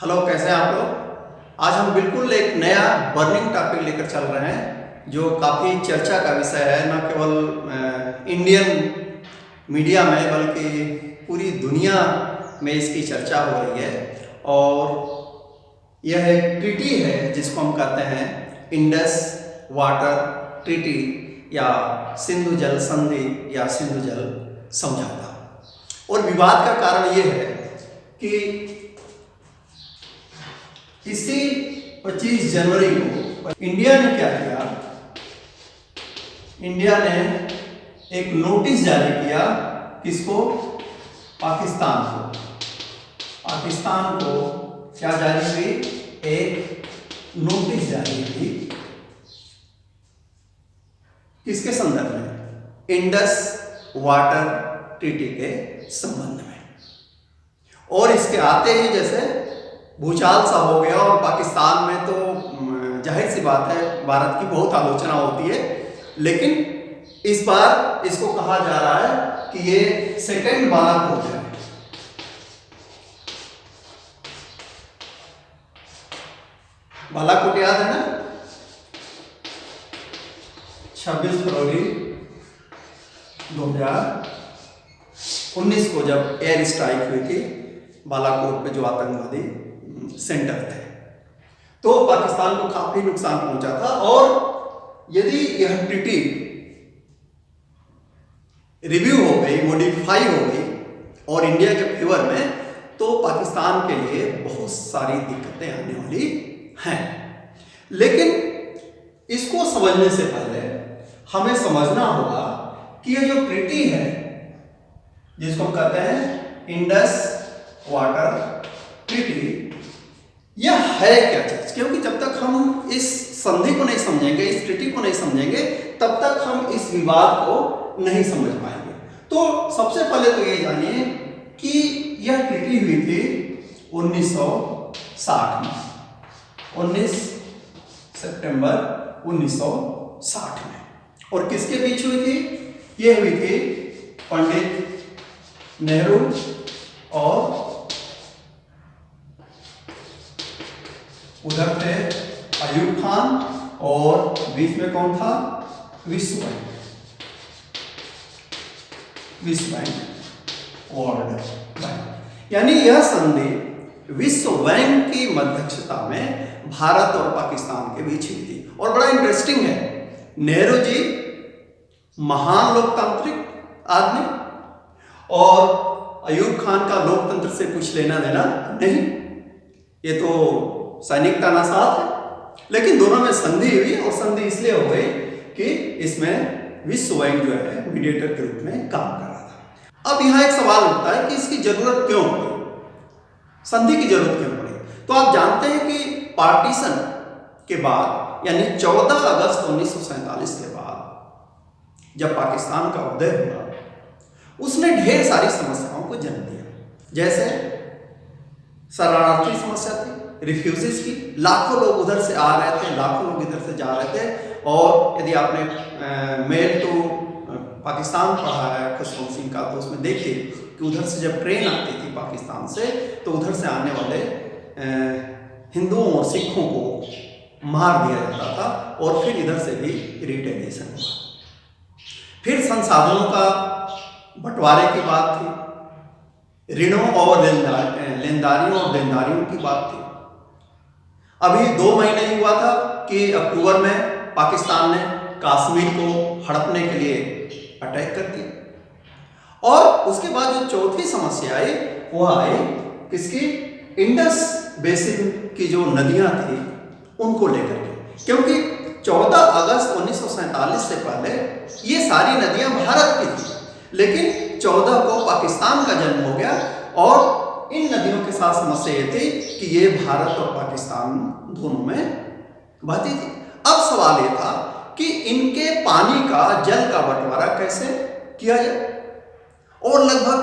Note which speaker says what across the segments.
Speaker 1: Hello, कैसे हैं आप लोग। आज हम बिल्कुल एक नया बर्निंग टॉपिक लेकर चल रहे हैं जो काफ़ी चर्चा का विषय है, न केवल इंडियन मीडिया में बल्कि पूरी दुनिया में इसकी चर्चा हो रही है। और यह एक ट्रीटी है जिसको हम कहते हैं इंडस वाटर ट्रीटी या सिंधु जल संधि या सिंधु जल समझौता। और विवाद का कारण यह है कि इसी 25 जनवरी को इंडिया ने क्या किया, इंडिया ने एक नोटिस जारी किया। किसको? पाकिस्तान को क्या जारी हुई? एक नोटिस जारी हुई। किसके संदर्भ में? इंडस वाटर ट्रीटी के संबंध में। और इसके आते ही जैसे भूचाल सा हो गया, और पाकिस्तान में तो जाहिर सी बात है भारत की बहुत आलोचना होती है, लेकिन इस बार इसको कहा जा रहा है कि ये सेकंड बालाकोट है। बालाकोट याद है ना? 26 फरवरी 2019 को जब एयर स्ट्राइक हुई थी बालाकोट पे, जो आतंकवादी सेंटर थे, तो पाकिस्तान को काफी नुकसान पहुंचा था। और यदि यह ट्रीटी रिव्यू हो गई, मॉडिफाई हो गई और इंडिया के फेवर में, तो पाकिस्तान के लिए बहुत सारी दिक्कतें आने वाली हैं। लेकिन इसको समझने से पहले हमें समझना होगा कि ये जो ट्रीटी है जिसको हम कहते हैं इंडस वाटर ट्रीटी, यह है क्या चीज। क्योंकि जब तक हम इस संधि को नहीं समझेंगे, इस ट्रीटी को नहीं समझेंगे, तब तक हम इस विवाद को नहीं समझ पाएंगे। तो सबसे पहले तो ये जानिए कि यह ट्रीटी हुई थी 1960 में, 19 सितंबर 1960 में। और किसके बीच हुई थी? यह हुई थी पंडित नेहरू और उधर थे अयूब खान, और बीच में कौन था? विश्व बैंक, वर्ल्ड बैंक। यानी यह संधि विश्व बैंक की मध्यस्थता में भारत और पाकिस्तान के बीच हुई थी। और बड़ा इंटरेस्टिंग है, नेहरू जी महान लोकतांत्रिक आदमी, और अयूब खान का लोकतंत्र से कुछ लेना देना नहीं, ये तो सैनिक तानाशाह है। लेकिन दोनों में संधि हुई, और संधि इसलिए हो गई कि इसमें विश्व बैंक जो है मीडिएटर के रूप में काम कर रहा था। अब यहां एक सवाल उठता है कि इसकी जरूरत क्यों पड़ी, संधि की जरूरत क्यों पड़ी। तो आप जानते हैं कि पार्टीशन के बाद, यानी 14 अगस्त 1947 के बाद जब पाकिस्तान का उदय हुआ, उसने ढेर सारी समस्याओं को जन्म दिया। जैसे शरणार्थी समस्या थी, रिफ्यूजीज की, लाखों लोग उधर से आ रहे थे, लाखों लोग इधर से जा रहे थे। और यदि आपने मेल टू पाकिस्तान पढ़ा है खुशवंत सिंह का, तो उसमें देखिए कि उधर से जब ट्रेन आती थी पाकिस्तान से, तो उधर से आने वाले हिंदुओं और सिखों को मार दिया जाता था, और फिर इधर से भी रिटेलिएशन हुआ। फिर संसाधनों का बंटवारे की बात थी, ऋणों और लेनदारियों और देनदारियों की बात थी। अभी 2 महीने ही हुआ था कि अक्टूबर में पाकिस्तान ने कश्मीर को हड़पने के लिए अटैक कर दिया। और उसके बाद जो चौथी समस्या आई, वह आई किसकी? इंडस बेसिन की जो नदियां थी उनको लेकर के। क्योंकि 14 अगस्त 1947 से पहले ये सारी नदियां भारत की थी, लेकिन 14 को पाकिस्तान का जन्म हो गया, और इन नदियों के साथ समस्या ये थी कि ये भारत और पाकिस्तान दोनों में बहती थी। अब सवाल ये था कि इनके पानी का, जल का बंटवारा कैसे किया जाए। और लगभग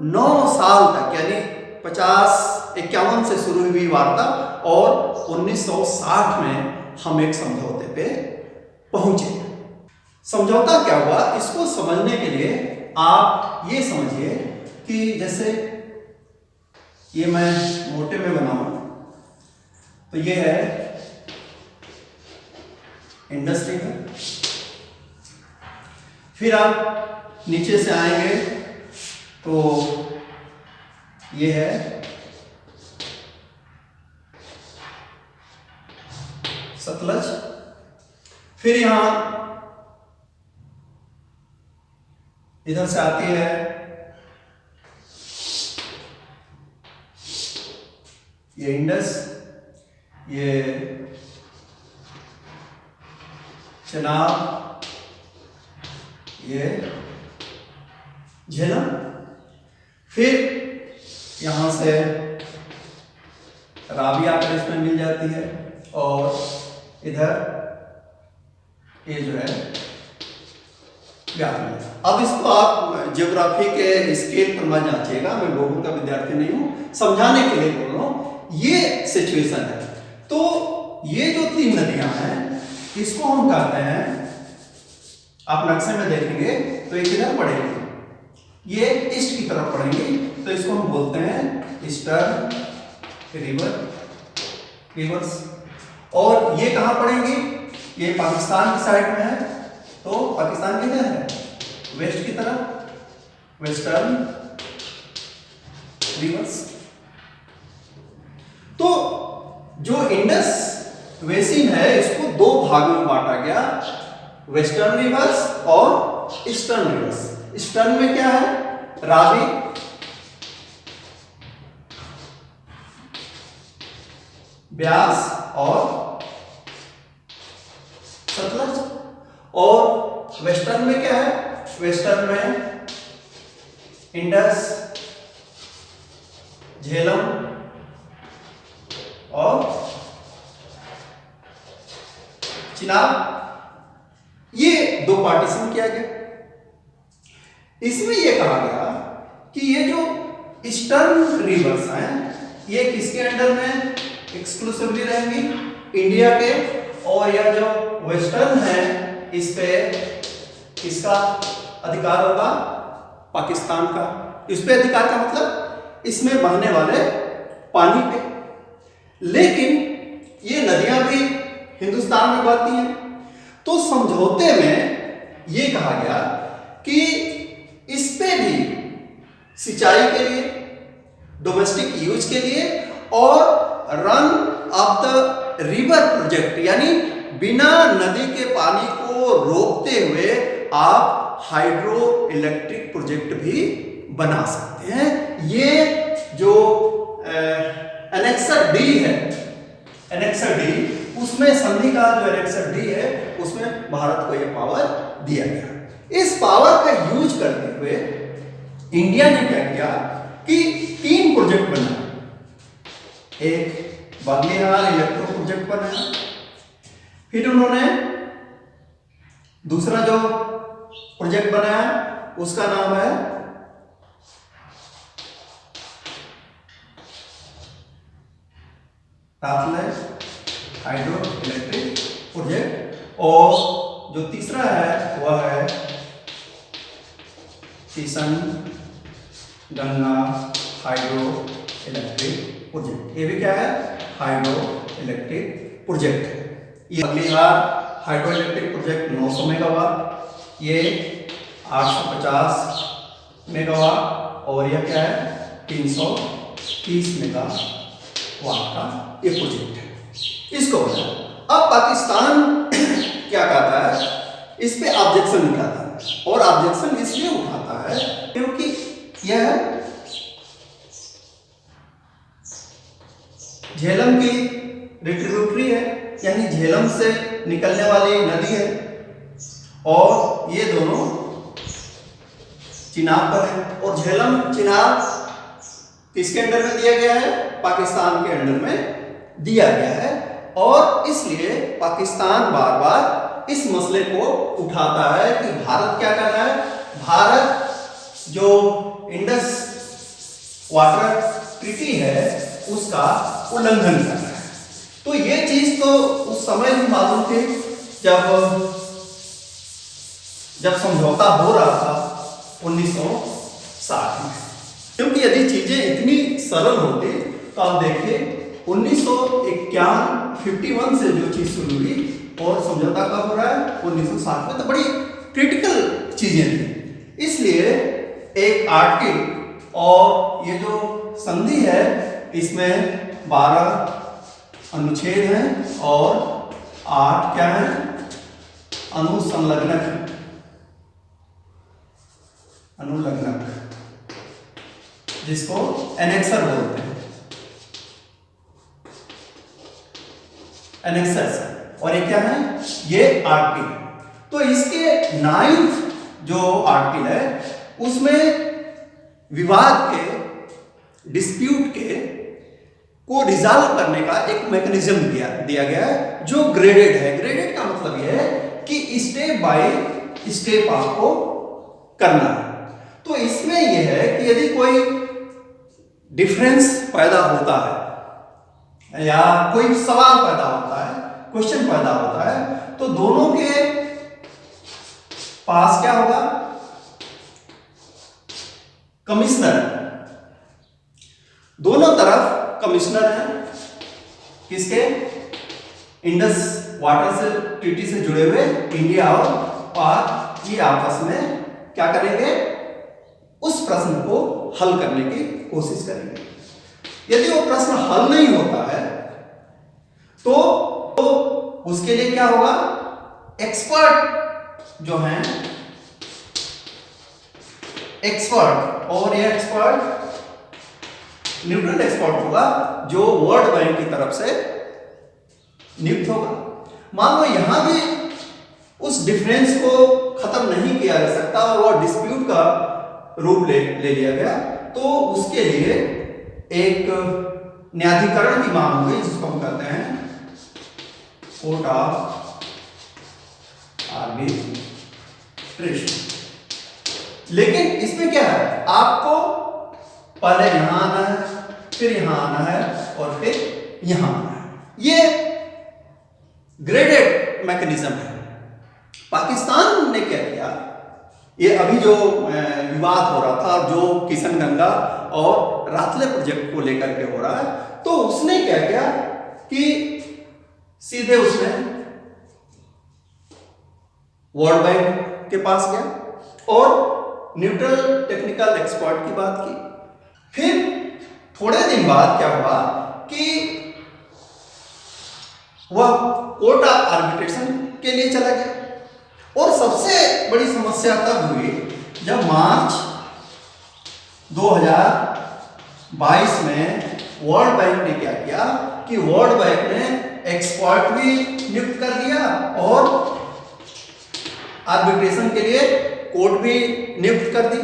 Speaker 1: 9 साल तक, यानी 50-51 से शुरू हुई वार्ता, और 1960 में हम एक समझौते पे पहुंचे। समझौता क्या हुआ, इसको समझने के लिए आप ये समझिए कि जैसे ये मैं मोटे में बनाऊं, तो ये है इंडस रिवर। फिर आप नीचे से आएंगे तो ये है सतलज। फिर यहां इधर से आती है ये इंडस, ये चनाब, ये झेलम। फिर यहां से रावी आकर इसमें मिल जाती है और इधर ये जो है व्यापन। अब इसको आप ज्योग्राफी के स्केल पर मत जांचिएगा, मैं लोगों का विद्यार्थी नहीं हूं, समझाने के लिए बोल रहा हूं। ये सिचुएशन है। तो ये जो 3 नदियां हैं इसको हम कहते हैं, आप नक्शे में देखेंगे तो ये किधर पड़ेगी, ये ईस्ट की तरफ पड़ेंगी, तो इसको हम बोलते हैं ईस्टर्न रिवर्स। और ये कहां पड़ेंगी, ये पाकिस्तान की साइड में है, तो पाकिस्तान किधर है, वेस्ट की तरफ, वेस्टर्न रिवर्स। तो जो इंडस बेसिन है इसको 2 भागों में बांटा गया, वेस्टर्न रिवर्स और ईस्टर्न रिवर्स। ईस्टर्न में क्या है, रावी, ब्यास और सतलज। और वेस्टर्न में क्या है, वेस्टर्न में इंडस, झेलम और चिनाब। ये 2 पार्टीशन किया गया। इसमें यह कहा गया कि ये जो ईस्टर्न रिवर्स हैं ये किसके अंडर में एक्सक्लूसिवली रहेंगी, इंडिया के, और यह जो वेस्टर्न है इस पे किसका अधिकार होगा, पाकिस्तान का। इस पे अधिकार का मतलब इसमें बहने वाले पानी पे। लेकिन ये नदियां भी हिंदुस्तान में बहती हैं, तो समझौते में ये कहा गया कि इस पे भी सिंचाई के लिए, डोमेस्टिक यूज के लिए और run of the river project, यानी बिना नदी के पानी को रोकते हुए आप हाइड्रो इलेक्ट्रिक प्रोजेक्ट भी बना सकते हैं। ये जो एनेक्सर डी है, एनेक्सर डी, उसमें संधि का जो एनेक्सर डी है उसमें भारत को यह पावर दिया गया। इस पावर का यूज करते हुए इंडिया ने क्या किया कि 3 प्रोजेक्ट बनाए। एक बागलीहार इलेक्ट्रो प्रोजेक्ट बनाया, फिर उन्होंने दूसरा जो प्रोजेक्ट बनाया उसका नाम है रातलैंड हाइड्रो इलेक्ट्रिक प्रोजेक्ट, और जो तीसरा है वह है Kishan Ganga hydro electric project. ये भी क्या है, हाइड्रो इलेक्ट्रिक प्रोजेक्ट। ये Baglihar hydro electric project 900 megawatt, ये 850 मेगावाट, और यह क्या है 330 मेगावाट का ये प्रोजेक्ट है। इसको अब पाकिस्तान क्या कहता है, इस पे ऑब्जेक्शन उठाता है, और ऑब्जेक्शन इसलिए उठाता है क्योंकि यह झेलम की रिट्रीब्यूटरी है, यानी झेलम से निकलने वाली नदी है, और ये दोनों चिनाब पर है। और झेलम चिनाब किसके अंडर में दिया गया है, पाकिस्तान के अंडर में दिया गया है, और इसलिए पाकिस्तान बार बार इस मसले को उठाता है कि भारत क्या कर रहा है, भारत जो इंडस वाटर ट्रीटी है उसका उल्लंघन कर रहा है। तो ये चीज तो उस समय भी मालूम थी जब समझौता हो रहा था 1960 में, क्योंकि यदि चीजें इतनी सरल होती तो आप देखिए 1951 से जो चीज शुरू हुई और समझौता कब हो रहा है 1960 में। तो बड़ी क्रिटिकल चीजें थी, इसलिए एक आर्टिकल और ये जो संधि है इसमें 12 अनुच्छेद हैं और 8 क्या है अनुलग्नक जिसको एनेक्सर बोलते हैं, एनेक्सर्स। और ये क्या है ये आर्टिकल। तो इसके 9th जो आर्टिकल है उसमें विवाद के डिस्प्यूट के को रिजॉल्व करने का एक मैकेनिज्म दिया गया है जो ग्रेडेड है। ग्रेडेड का मतलब यह है कि स्टेप बाय स्टेप आपको करना है। तो इसमें यह है कि यदि कोई डिफरेंस पैदा होता है या कोई सवाल पैदा होता है, क्वेश्चन पैदा होता है, तो दोनों के पास क्या होगा कमिश्नर, दोनों तरफ कमिश्नर है किसके इंडस वाटर से ट्रीटी से जुड़े हुए इंडिया और पाक, ये आपस में क्या करेंगे उस प्रश्न को हल करने की कोशिश करेंगे। यदि वो प्रश्न हल नहीं होता है तो उसके लिए क्या होगा एक्सपर्ट जो हैं एक्सपर्ट, और ये एक्सपर्ट न्यूट्रल एक्सपर्ट होगा जो वर्ल्ड बैंक की तरफ से नियुक्त होगा। मान लो यहां भी उस डिफरेंस को खत्म नहीं किया जा सकता और वो डिस्प्यूट का रूप ले लिया गया, तो उसके लिए एक न्यायाधिकरण की मांग हुई जिसको हम कहते हैं कोर्ट ऑफ आर्बिट्रेशन। लेकिन इसमें क्या है आपको पहले यहां आना है, फिर यहां आना है और फिर यहां आना है। ये ग्रेडेड मैकेनिज्म है। पाकिस्तान ने क्या किया, ये अभी जो विवाद हो रहा था जो किशनगंगा और रातले प्रोजेक्ट को लेकर के हो रहा है, तो उसने क्या किया कि सीधे उसने वर्ल्ड बैंक के पास गया और न्यूट्रल टेक्निकल एक्सपर्ट की बात की। फिर थोड़े दिन बाद क्या हुआ कि वह कोर्ट ऑफ आर्बिट्रेशन के लिए चला गया। और सबसे बड़ी समस्या तब हुई जब मार्च 2022 में वर्ल्ड बैंक ने क्या किया कि वर्ल्ड बैंक ने एक्सपर्ट भी नियुक्त कर दिया और आर्बिट्रेशन के लिए कोर्ट भी नियुक्त कर दी।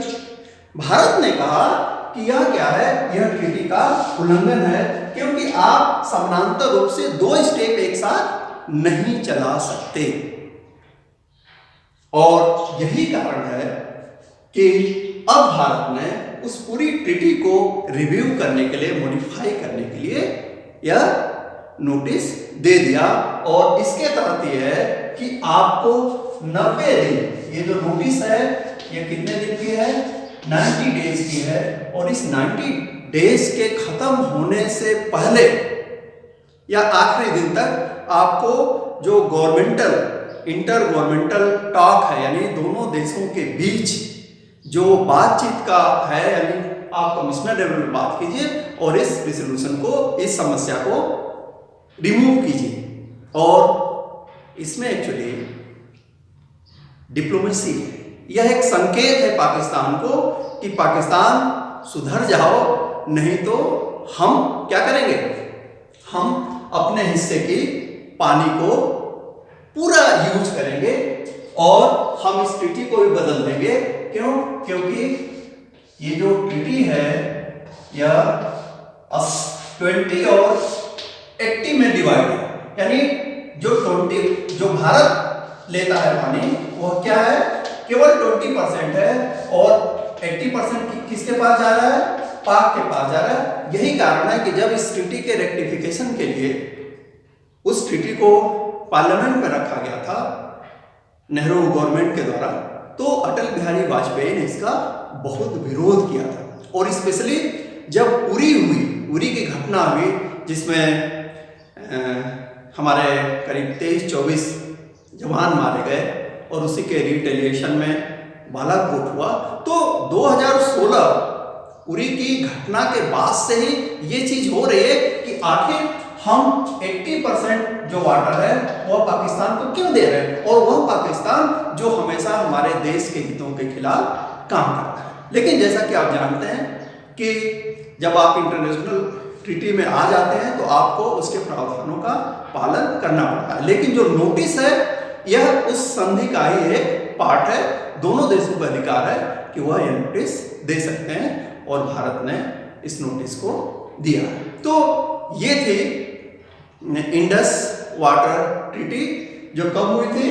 Speaker 1: भारत ने कहा कि यह क्या है, यह ट्रीटी का उल्लंघन है क्योंकि आप समानांतर रूप से 2 स्टेप एक साथ नहीं चला सकते। और यही कारण है कि अब भारत ने उस पूरी ट्रीटी को रिव्यू करने के लिए, मॉडिफाई करने के लिए यह नोटिस दे दिया। और इसके तहत यह है कि आपको 90 दिन, ये जो नोटिस है ये कितने दिन की है 90 डेज की है, और इस 90 डेज के खत्म होने से पहले या आखिरी दिन तक आपको जो गवर्नमेंटल इंटर गवर्नमेंटल टॉक है, यानी दोनों देशों के बीच जो बातचीत का है, यानी आप कमिश्नर लेवल में बात कीजिए और इस रिजोल्यूशन को, इस समस्या को रिमूव कीजिए। और इसमें एक्चुअली डिप्लोमेसी है, यह एक संकेत है पाकिस्तान को कि पाकिस्तान सुधर जाओ, नहीं तो हम क्या करेंगे, हम अपने हिस्से की पानी को पूरा यूज करेंगे और हम इस ट्रीटी को भी बदल देंगे। क्यों? क्योंकि ये जो ट्रीटी है यह 20 और 80 में डिवाइड है, यानी जो भारत लेता है पानी वह क्या है केवल 20% है और 80% किसके पास जा रहा है, पाक के पास जा रहा है। यही कारण है कि जब इस ट्रीटी के रेक्टिफिकेशन के लिए उस ट्रीटी को पार्लियामेंट में रखा गया था नेहरू गवर्नमेंट के द्वारा, तो अटल बिहारी वाजपेयी ने इसका बहुत विरोध किया था। और स्पेशली जब उरी की घटना हुई जिसमें हमारे करीब 23-24 जवान मारे गए और उसी के रिटेलिएशन में बालाकोट हुआ। तो 2016 उरी की घटना के बाद से ही ये चीज हो रही है कि आखिर हम 80% जो वाटर है वह पाकिस्तान को क्यों दे रहे हैं, और वह पाकिस्तान जो हमेशा हमारे देश के हितों के खिलाफ काम करता है। लेकिन जैसा कि आप जानते हैं कि जब आप इंटरनेशनल ट्रीटी में आ जाते हैं तो आपको उसके प्रावधानों का पालन करना पड़ता है। लेकिन जो नोटिस है यह उस संधि का ही एक पार्ट है। दोनों देशों का अधिकार है कि वह यह नोटिस दे सकते हैं और भारत ने इस नोटिस को दिया। तो ये थी इंडस वाटर ट्रीटी जो कब हुई थी,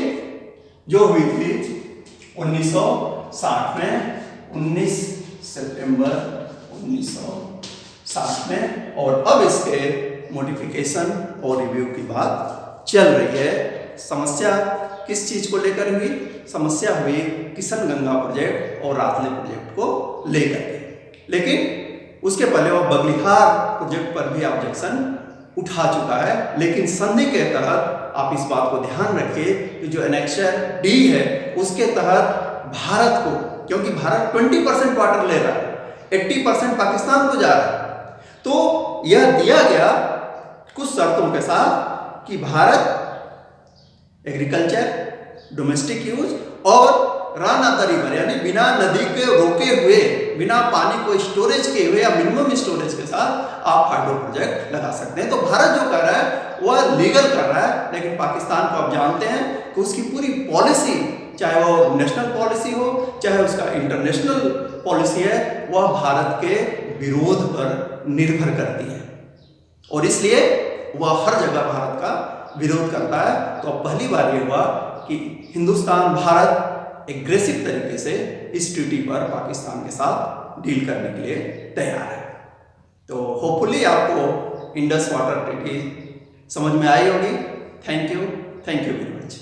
Speaker 1: जो हुई थी 1960 में, 19 सितंबर 1960 में। और अब इसके मॉडिफिकेशन और रिव्यू की बात चल रही है। समस्या किस चीज को लेकर हुई? समस्या हुई किशन गंगा प्रोजेक्ट और रातले प्रोजेक्ट को लेकर के। लेकिन उसके पहले वह बगलिहार प्रोजेक्ट पर भी ऑब्जेक्शन उठा चुका है। लेकिन संधि के तहत आप इस बात को ध्यान रखिए कि जो एनेक्सर डी है उसके तहत भारत को, क्योंकि भारत 20% वाटर ले रहा है, 80% पाकिस्तान को जा रहा है, तो यह दिया गया कुछ शर्तों के साथ कि भारत एग्रीकल्चर, डोमेस्टिक यूज और रन ऑफ द रिवर, यानी बिना नदी के रोके हुए, बिना पानी को स्टोरेज किए हुए या मिनिमम स्टोरेज के साथ आप हाइड्रो प्रोजेक्ट लगा सकते हैं। तो भारत जो कर रहा है वह लीगल कर रहा है। लेकिन पाकिस्तान को आप जानते हैं कि उसकी पूरी पॉलिसी, चाहे वो नेशनल पॉलिसी हो चाहे उसका इंटरनेशनल पॉलिसी है, वह भारत के विरोध पर निर्भर करती है और इसलिए वह हर जगह भारत का विरोध करता है। तो अब पहली बार ये हुआ कि हिंदुस्तान, भारत एग्रेसिव तरीके से इस ट्रीटी पर पाकिस्तान के साथ डील करने के लिए तैयार है। तो होपफुली आपको इंडस वाटर ट्रीटी समझ में आई होगी। Thank you very much.